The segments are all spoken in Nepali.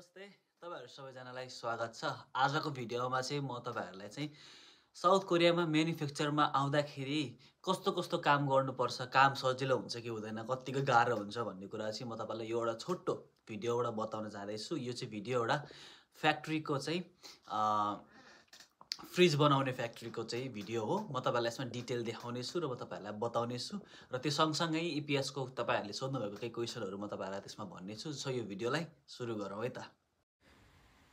नमस्ते तपाईहरु सबैजनालाई स्वागत छ। आजको भिडियोमा चाहिँ म तपाईहरुलाई चाहिँ साउथ कोरियामा म्यानुफ्याक्चरमा आउँदाखेरि कस्तो काम गर्नुपर्छ, काम सजिलो हुन्छ कि हुँदैन, कत्तिको गाह्रो हुन्छ भन्ने कुरा चाहिँ म तपाईलाई यो एउटा छोटो भिडियोबाट बताउन जाँदैछु। यो चाहिँ भिडियो एउटा फ्याक्ट्रीको चाहिँ फ्रिज बनाउने फ्याक्ट्रीको चाहिँ भिडियो हो। म तपाईलाई यसमा डिटेल देखाउने छु र म तपाईहरुलाई बताउने छु र त्यो सँगसँगै इपीएस को तपाईहरुले सोध्नु भएको केही क्वेशनहरु म तपाईहरुलाई त्यसमा भन्ने छु। सो यो भिडियोलाई सुरु गरौँ है त।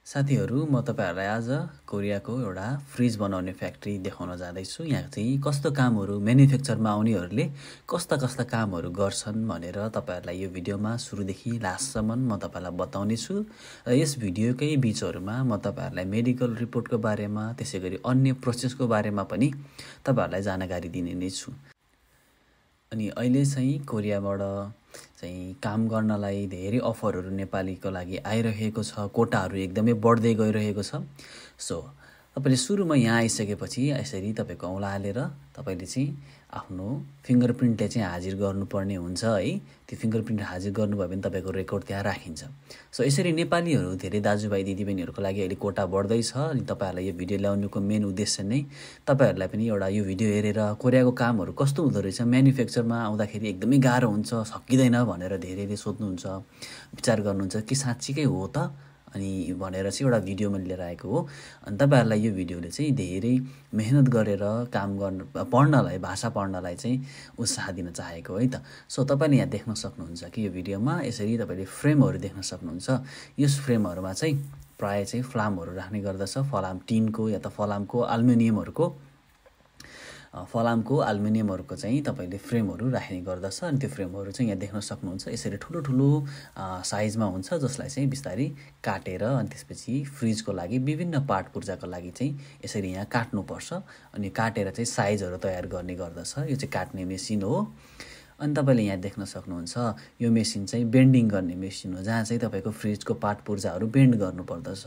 साथीहरु म तपाईहरुलाई आज कोरियाको एउटा फ्रिज बनाउने फ्याक्ट्री देखाउन जाँदैछु। यहाँ चाहिँ कस्तो कामहरु म्यानुफ्याक्चरमा आउनेहरुले कस्ता कामहरु गर्छन् भनेर तपाईहरुलाई यो भिडियोमा सुरुदेखि लास्टसम्म म तपाईलाई बताउने छु र यस भिडियोकै बीचहरुमा म तपाईहरुलाई मेडिकल रिपोर्टको बारेमा त्यसैगरी अन्य प्रोसेसको बारेमा पनि तपाईहरुलाई जानकारी दिने नै छु। अनि अहिले चाहिँ कोरियाबाट चाहिँ काम गर्नलाई धेरै अफरहरु नेपालीको लागि आइरहेको छ। कोटाहरु एकदमै बढ्दै गइरहेको छ। सो तपाईले सुरुमा यहाँ आइसकेपछि यसरी तपाईको औँला हालेर तपाईले चाहिँ आफ्नो फिंगरप्रिन्टले चाहिँ हाजिर गर्नुपर्ने हुन्छ है। त्यो फिंगरप्रिन्ट हाजिर गर्नुभयो भने तपाईको रेकर्ड त्यहाँ राखिन्छ। सो यसरी नेपालीहरु धेरै दाजुभाइ दिदीबहिनीहरुको लागि अहिले कोटा बढ्दै छ। अनि तपाईहरुलाई यो भिडियो ल्याउनुको मेन उद्देश्य नै तपाईहरुलाई पनि एउटा यो भिडियो हेरेर कोरियाको कामहरु कस्तो हुँदो रहेछ, म्यानुफ्याक्चरमा आउँदाखेरि एकदमै गाह्रो हुन्छ, सकिदैन भनेर धेरैले सोध्नुहुन्छ, विचार गर्नुहुन्छ कि साच्चीकै हो त अनि भनेर चाहिँ एउटा भिडियो मैले लिएर आएको हो। अनि तपाईहरुलाई यो भिडियोले चाहिँ धेरै मेहनत गरेर काम गर्न पढ्नलाई भाषा पढ्नलाई चाहिँ उत्साह दिन चाहेको है त। सो तपाईले यहाँ देख्न सक्नुहुन्छ कि यो भिडियोमा यसरी तपाईले फ्रेमहरु देख्न सक्नुहुन्छ। यस फ्रेमहरुमा चाहिँ प्राय चाहिँ फ्लामहरु राख्ने गर्दछ। फलाम टिनको या त फलामको एल्युमिनियमहरुको चाहिँ तपाईले फ्रेमहरु राख्ने गर्दछ। अनि त्यो फ्रेमहरु चाहिँ यहाँ देख्न सक्नुहुन्छ। यसरी ठुलो साइजमा हुन्छ जसलाई चाहिँ बिस्तारै काटेर अनि त्यसपछि फ्रिजको लागि विभिन्न पार्ट पुर्जाको लागि चाहिँ यसरी यहाँ काट्नु पर्छ। अनि काटेर चाहिँ साइजहरु तयार गर्ने गर्दछ। यो चाहिँ काट्ने मेसिन हो। अनि तपाईले यहाँ देख्न सक्नुहुन्छ यो मेसिन चाहिँ बेन्डिङ गर्ने मेसिन हो, जहाँ चाहिँ तपाईको फ्रिजको पार्ट पुर्जाहरु बेन्ड गर्नु पर्दछ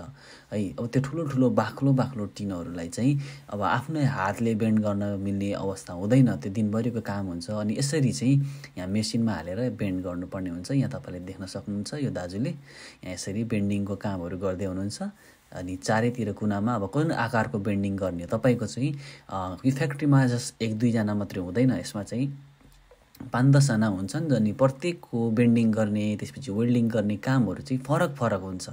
है। अब त्यो ठुलो बाक्लो टिनहरुलाई चाहिँ अब आफ्नै हातले बेन्ड गर्न मिल्ने अवस्था हुँदैन, त्यो दिनभरिको काम हुन्छ। अनि यसरी चाहिँ यहाँ मेसिनमा हालेर बेन्ड गर्नुपर्ने हुन्छ। यहाँ तपाईले देख्न सक्नुहुन्छ यो दाजुले यहाँ यसरी बेन्डिङको कामहरु गर्दै हुनुहुन्छ। अनि चारैतिर कुनामा अब कुन आकारको बेन्डिङ गर्ने तपाईको चाहिँ यो फ्याक्ट्रीमा जस्ट 1-2 जना मात्रै हुँदैन, यसमा चाहिँ 5-10 जना हुन्छन्। अनि प्रत्येकको बेन्डिङ गर्ने त्यसपछि वेल्डिङ गर्ने कामहरु चाहिँ फरक हुन्छ।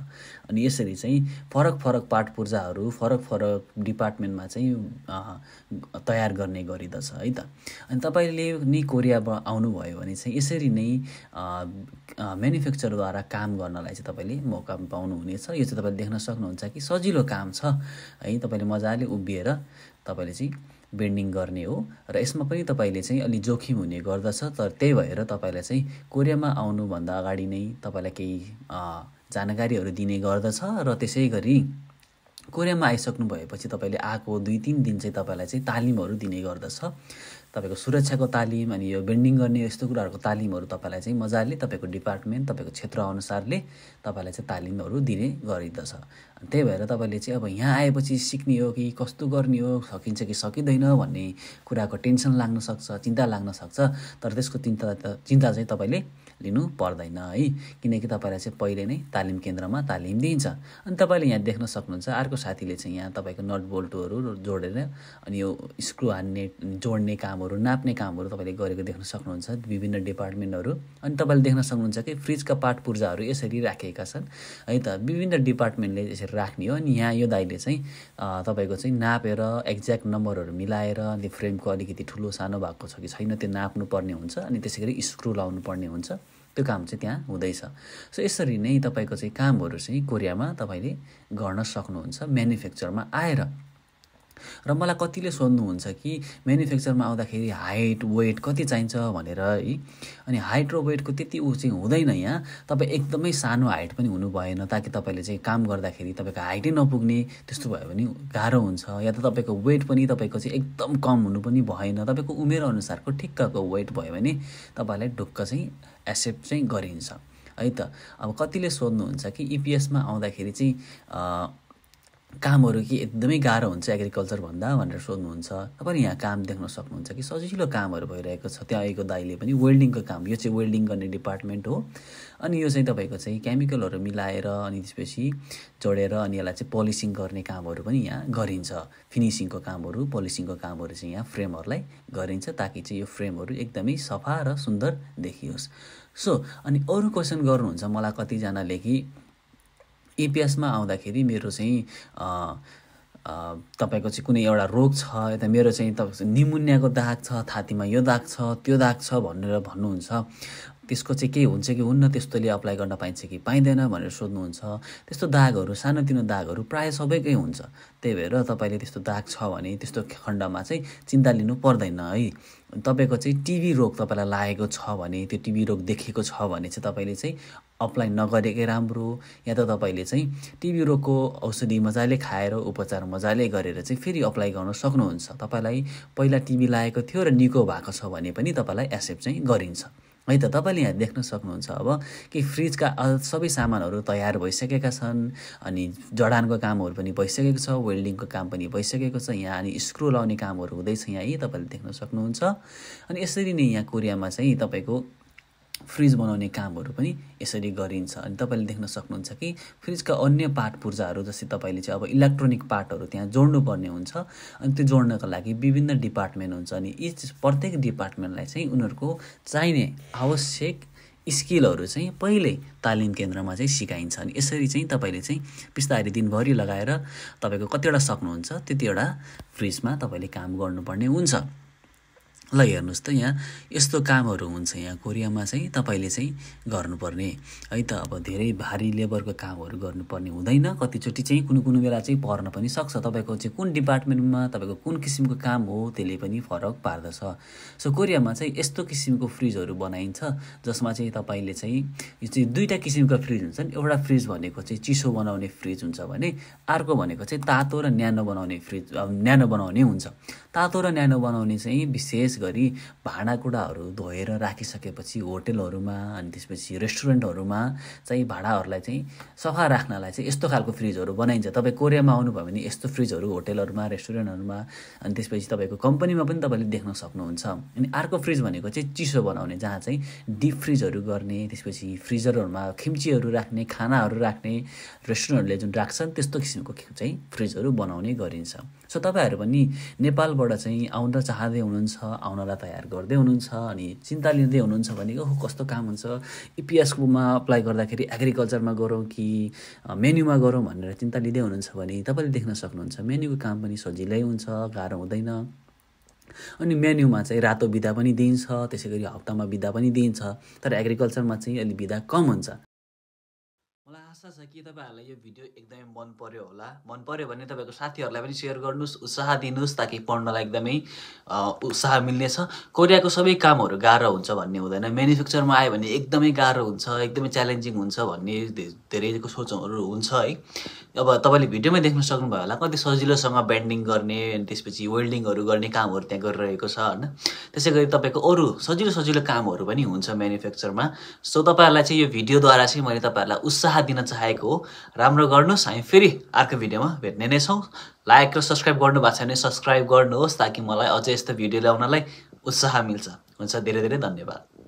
अनि यसरी चाहिँ फरक पार्ट पुर्जाहरु फरक डिपार्टमेन्टमा चाहिँ तयार गर्ने गरिदछ है त। अनि तपाईले नि कोरियामा आउनु भयो भने चाहिँ यसरी नै म्यानुफ्याक्चरद्वारा काम गर्नलाई चाहिँ तपाईले मौका पाउनु हुनेछ। यो चाहिँ तपाईले देख्न सक्नुहुन्छ कि सजिलो काम छ है। तपाईले मजाले उभिएर तपाईले चाहिँ बेन्डिङ गर्ने हो र यसमा पनि तपाईले चाहिँ अलि जोखिम हुने गर्दछ। तर त्यही भएर तपाईलाई चाहिँ कोरियामा आउनु भन्दा अगाडि नै तपाईलाई केही जानकारीहरु दिने गर्दछ र त्यसैगरी कोरियामा आइसक्नु भएपछि तपाईले आको 2-3 दिन चाहिँ तपाईलाई चाहिँ तालिमहरु दिने गर्दछ। तपाईको सुरक्षाको तालिम अनि यो बेन्डिङ गर्ने यस्तो कुराहरुको तालिमहरु तपाईलाई चाहिँ मजाले तपाईको डिपार्टमेन्ट तपाईको क्षेत्र अनुसारले तपाईलाई चाहिँ तालिमहरु दिने गरिदछ। त्यही भएर तपाईले चाहिँ अब यहाँ आएपछि सिक्ने हो कि कस्तो गर्ने हो, सकिन्छ कि सकिदैन भन्ने कुराको टेन्सन लाग्न सक्छ, चिन्ता लाग्न सक्छ। तर त्यसको चिन्ता चाहिँ तपाईले लिनु पर्दैन है, किनकि तपाईलाई चाहिँ पहिले नै तालिम केन्द्रमा तालिम दिइन्छ। अनि तपाईले यहाँ देख्न सक्नुहुन्छ अर्को साथीले चाहिँ यहाँ तपाईको नट बोल्टहरु जोडेर अनि यो स्क्रु हान्ने जोड्ने कामहरु नाप्ने कामहरु तपाईले गरेको देख्न सक्नुहुन्छ विभिन्न डिपार्टमेन्टहरु। अनि तपाईले देख्न सक्नुहुन्छ कि फ्रिजका पार्ट पुर्जाहरु यसरी राखेका छन् है त। विभिन्न डिपार्टमेन्टले यसरी राख्ने हो। अनि यहाँ यो दाइले चाहिँ तपाईको चाहिँ नापेर एक्ज्याक्ट नम्बरहरु मिलाएर अनि फ्रेमको अलिकति ठुलो सानो भएको छ कि छैन त्यो नाप्नु पर्ने हुन्छ। अनि त्यसैगरी स्क्रु लाउनु पर्ने हुन्छ। त्यो काम चाहिँ त्यहाँ हुँदैछ। सो यसरी नै तपाईको चाहिँ कामहरु चाहिँ कोरियामा तपाईले गर्न सक्नुहुन्छ म्यानुफ्याक्चरमा आएर। र मलाई कतिले सोध्नुहुन्छ कि म्यानुफ्याक्चरमा आउँदाखेरि हाइट वेट कति चाहिन्छ भनेर है। अनि हाइट र वेटको त्यति चाहिँ हुँदैन यहाँ। तपाई एकदमै सानो हाइट पनि हुनु भएन ताकि तपाईले चाहिँ काम गर्दाखेरि तपाईको हाइटै नपुग्ने त्यस्तो भयो भने गाह्रो हुन्छ। या त तपाईको वेट पनि तपाईको चाहिँ एकदम कम हुनु पनि भएन, तपाईको उमेर अनुसारको ठिक्कको वेट भयो भने तपाईलाई ढुक्क चाहिँ एक्सेप्ट चाहिँ गरिन्छ है त। अब कतिले सोध्नुहुन्छ कि इपीएसमा आउँदाखेरि चाहिँ कामहरु कि एकदमै गाह्रो हुन्छ एग्रिकल्चर भन्दा भनेर सोध्नुहुन्छ। तपाईले यहाँ काम देख्न सक्नुहुन्छ कि सजिलो कामहरु भइरहेको छ। त्यहाँ आएको दाइले पनि वेल्डिङको काम, यो चाहिँ वेल्डिङ गर्ने डिपार्टमेन्ट हो। अनि यो चाहिँ तपाईँको चाहिँ केमिकलहरू मिलाएर अनि त्यसपछि जोडेर अनि यसलाई चाहिँ पोलिसिङ गर्ने कामहरू पनि यहाँ गरिन्छ। फिनिसिङको कामहरू पोलिसिङको कामहरू चाहिँ यहाँ फ्रेमहरूलाई गरिन्छ ताकि चाहिँ यो फ्रेमहरू एकदमै सफा र सुन्दर देखियोस्। सो अनि अरू क्वेसन गर्नुहुन्छ मलाई कतिजनाले कि इपिएसमा आउँदाखेरि मेरो चाहिँ तपाईँको चाहिँ कुनै एउटा रोग छ यता मेरो चाहिँ निमोनियाको दाग छ, छातीमा यो दाग छ त्यो दाग छ भनेर भन्नुहुन्छ। त्यसको चाहिँ के हुन्छ कि हुन्न, त्यस्तोले अप्लाई गर्न पाइन्छ कि पाइँदैन भनेर सोध्नुहुन्छ। त्यस्तो दागहरू सानोतिनो दागहरू प्रायः सबैकै हुन्छ। त्यही भएर तपाईँले त्यस्तो दाग छ भने त्यस्तो खण्डमा चाहिँ चिन्ता लिनु पर्दैन है। तपाईँको चाहिँ टिबी रोग तपाईँलाई लागेको छ भने त्यो टिबी रोग देखेको छ भने चाहिँ तपाईँले चाहिँ अप्लाई नगरेकै राम्रो, या त तपाईँले चाहिँ टिबी रोगको औषधि मजाले खाएर उपचार मजाले गरेर चाहिँ फेरि अप्लाई गर्न सक्नुहुन्छ। तपाईँलाई पहिला टिबी लागेको थियो र निको भएको छ भने पनि तपाईँलाई एक्सेप्ट चाहिँ गरिन्छ है त। तपाईँले यहाँ देख्न सक्नुहुन्छ अब कि फ्रिजका सबै सामानहरू तयार भइसकेका छन् अनि जडानको कामहरू पनि भइसकेको छ, वेल्डिङको काम पनि भइसकेको छ यहाँ, अनि स्क्रु लाउने कामहरू हुँदैछ यहाँ है तपाईँले देख्न सक्नुहुन्छ। अनि यसरी नै यहाँ कोरियामा चाहिँ तपाईँको फ्रिज बनाउने कामहरू पनि यसरी गरिन्छ। अनि तपाईँले देख्न सक्नुहुन्छ कि फ्रिजका अन्य पार्ट पुर्जाहरू जस्तै तपाईँले चाहिँ अब इलेक्ट्रोनिक पार्टहरू त्यहाँ जोड्नुपर्ने हुन्छ। अनि त्यो जोड्नको लागि विभिन्न डिपार्टमेन्ट हुन्छ अनि प्रत्येक डिपार्टमेन्टलाई चाहिँ उनीहरूको चाहिने आवश्यक स्किलहरू चाहिँ पहिल्यै तालिम केन्द्रमा चाहिँ सिकाइन्छ। अनि यसरी चाहिँ तपाईँले चाहिँ बिस्तारै दिनभरि लगाएर तपाईँको कतिवटा सक्नुहुन्छ त्यतिवटा फ्रिजमा तपाईँले काम गर्नुपर्ने हुन्छ। ल हेर्नुहोस् त यहाँ यस्तो कामहरू हुन्छ यहाँ कोरियामा चाहिँ तपाईँले चाहिँ गर्नुपर्ने है त। अब धेरै भारी लेबरको कामहरू गर्नुपर्ने हुँदैन, कतिचोटि चाहिँ कुनै बेला चाहिँ पर्न पनि सक्छ। तपाईँको चाहिँ कुन डिपार्टमेन्टमा तपाईँको कुन किसिमको काम हो त्यसले पनि फरक पार्दछ। सो कोरियामा चाहिँ यस्तो किसिमको फ्रिजहरू बनाइन्छ जसमा चाहिँ तपाईँले चाहिँ यो चाहिँ दुईवटा किसिमको फ्रिज हुन्छ नि। एउटा फ्रिज भनेको चाहिँ चिसो बनाउने फ्रिज हुन्छ भने अर्को भनेको चाहिँ तातो र न्यानो बनाउने फ्रिज न्यानो बनाउने हुन्छ। तातो र न्यानो बनाउने चाहिँ विशेष गरी भाँडाकुँडाहरू धोएर राखिसकेपछि होटलहरूमा अनि त्यसपछि रेस्टुरेन्टहरूमा चाहिँ भाँडाहरूलाई चाहिँ सफा राख्नलाई चाहिँ यस्तो खालको फ्रिजहरू बनाइन्छ। तपाईँ कोरियामा आउनुभयो भने यस्तो फ्रिजहरू होटलहरूमा रेस्टुरेन्टहरूमा अनि त्यसपछि तपाईँको कम्पनीमा पनि तपाईँले देख्न सक्नुहुन्छ। अनि अर्को फ्रिज भनेको चाहिँ चिसो बनाउने, जहाँ चाहिँ डिप फ्रिजहरू गर्ने, त्यसपछि फ्रिजरहरूमा खिम्चीहरू राख्ने, खानाहरू राख्ने रेस्टुरेन्टहरूले जुन राख्छन् त्यस्तो किसिमको चाहिँ फ्रिजहरू बनाउने गरिन्छ। सो तपाईँहरू पनि नेपालबाट चाहिँ आउन चाहँदै हुनुहुन्छ, आउनलाई तयार गर्दै हुनुहुन्छ अनि चिन्ता लिँदै हुनुहुन्छ भने ओहो कस्तो काम हुन्छ, इपिएसकोमा अप्लाई गर्दाखेरि एग्रिकल्चरमा गरौँ कि मेन्युमा गरौँ भनेर चिन्ता लिँदै हुनुहुन्छ भने तपाईँले देख्न सक्नुहुन्छ मेन्युको काम पनि सजिलै हुन्छ, गाह्रो हुँदैन। अनि मेन्युमा चाहिँ रातो बिदा पनि दिइन्छ, त्यसै गरी हप्तामा बिदा पनि दिइन्छ, तर एग्रिकल्चरमा चाहिँ अलि बिदा कम हुन्छ। मलाई आशा छ कि तपाईँहरूलाई यो भिडियो एकदमै मन पर्यो होला। मन पर्यो भने तपाईँको साथीहरूलाई पनि सेयर गर्नुहोस्, उत्साह दिनुहोस् ताकि पढ्नलाई एकदमै उत्साह मिल्नेछ। कोरियाको सबै कामहरू गाह्रो हुन्छ भन्ने हुँदैन, म्यानुफ्याक्चरमा आयो भने एकदमै गाह्रो हुन्छ, एकदमै च्यालेन्जिङ हुन्छ भन्ने धेरैको सोचहरू हुन्छ है। अब तपाईँले भिडियोमै देख्न सक्नुभयो होला कति सजिलोसँग बेन्डिङ गर्ने अनि त्यसपछि वेल्डिङहरू गर्ने कामहरू त्यहाँ गरिरहेको छ होइन। त्यसै गरी तपाईँको अरू सजिलो कामहरू पनि हुन्छ म्यानुफ्याक्चरमा। सो तपाईँहरूलाई चाहिँ यो भिडियोद्वारा चाहिँ मैले तपाईँहरूलाई उत्साह दिन चाहेको हो। राम्रो गर्नुहोस्, हामी फेरि अर्को भिडियोमा भेट्ने नै छौँ। लाइक र सब्सक्राइब गर्नु भएको छ भने सब्सक्राइब गर्नुहोस् ताकि मलाई अझै यस्तो भिडियो ल्याउनलाई उत्साह मिल्छ। हुन्छ, धेरै धेरै धन्यवाद।